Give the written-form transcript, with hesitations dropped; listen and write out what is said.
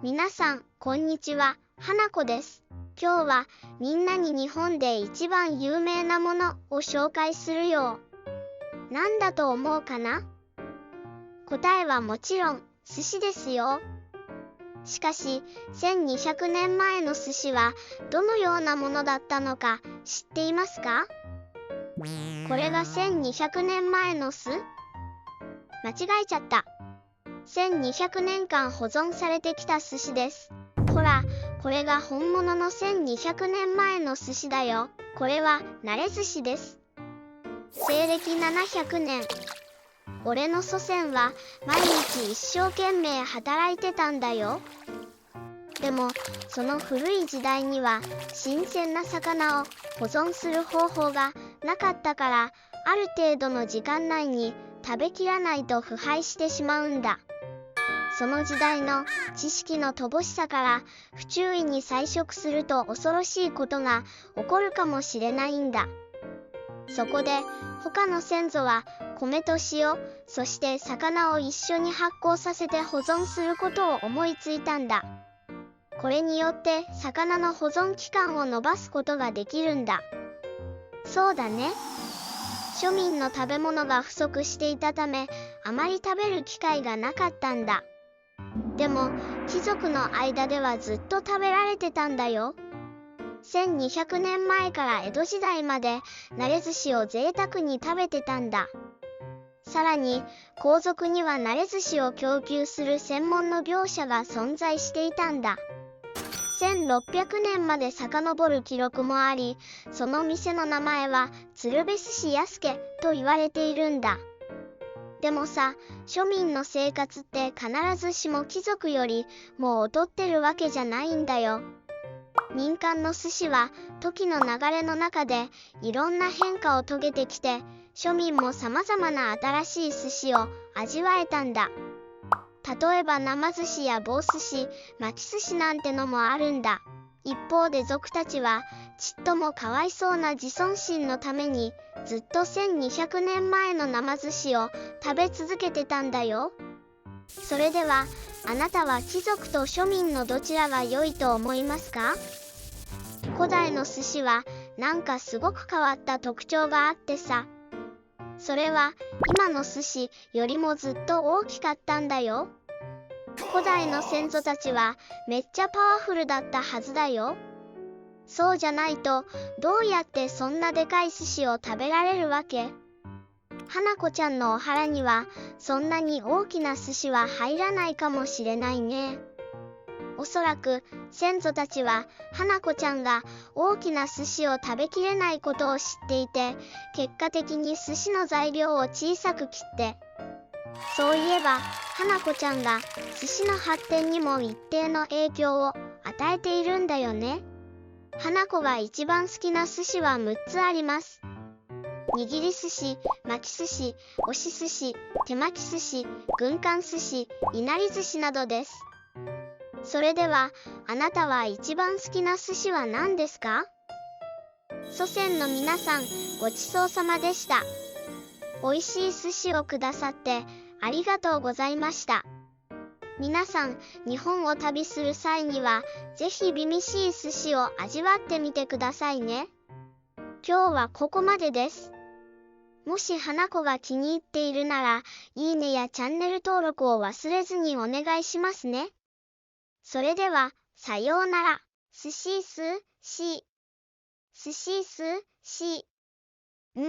皆さん、こんにちは、花子です。今日はみんなに日本で一番有名なものを紹介するよ。なんだと思うかな？答えはもちろん、寿司ですよ。しかし、1200年前の寿司はどのようなものだったのか知っていますか？これが1200年前の間違えちゃった。1200年間保存されてきた寿司です。ほら、これが本物の1200年前の寿司だよ。これは慣れ寿司です。西暦700年。俺の祖先は毎日一生懸命働いてたんだよ。でも、その古い時代には新鮮な魚を保存する方法がなかったから、ある程度の時間内に食べきらないと腐敗してしまうんだ。その時代の知識の乏しさから不注意に菜食すると恐ろしいことが起こるかもしれないんだ。そこで他の先祖は米と塩、そして魚を一緒に発酵させて保存することを思いついたんだ。これによって魚の保存期間を延ばすことができるんだ。そうだね。庶民の食べ物が不足していたため、あまり食べる機会がなかったんだ。でも、貴族の間ではずっと食べられてたんだよ。1200年前から江戸時代まで、慣れ寿司を贅沢に食べてたんだ。さらに、皇族には慣れ寿司を供給する専門の業者が存在していたんだ。1600年まで遡る記録もあり、その店の名前は鶴瓶寿司安家と言われているんだ。でもさ、庶民の生活って必ずしも貴族よりも劣ってるわけじゃないんだよ。民間の寿司は時の流れの中でいろんな変化を遂げてきて、庶民も様々な新しい寿司を味わえたんだ。例えば生寿司や棒寿司、巻き寿司なんてのもあるんだ。一方で族たちはちっともかわいそうな自尊心のためにずっと1200年前の生寿司を食べ続けてたんだよ。それではあなたは貴族と庶民のどちらが良いと思いますか？古代の寿司はなんかすごく変わった特徴があってさ。それは今の寿司よりもずっと大きかったんだよ。古代の先祖たちはめっちゃパワフルだったはずだよ。そうじゃないとどうやってそんなでかい寿司を食べられるわけ？花子ちゃんのお腹にはそんなに大きな寿司は入らないかもしれないね。おそらく先祖たちは花子ちゃんが大きな寿司を食べきれないことを知っていて、結果的に寿司の材料を小さく切って、そういえば花子ちゃんが寿司の発展にも一定の影響を与えているんだよね。花子が一番好きな寿司は6つあります。握り寿司、巻き寿司、押し寿司、手巻き寿司、軍艦寿司、いなり寿司などです。それではあなたは一番好きな寿司は何ですか？祖先の皆さん、ごちそうさまでした。おいしい寿司をくださってありがとうございました。皆さん、日本を旅する際にはぜひ美味しい寿司を味わってみてくださいね。今日はここまでです。もし花子が気に入っているなら、いいねやチャンネル登録を忘れずにお願いしますね。それでは、さようなら。寿司すし。寿司すし。ん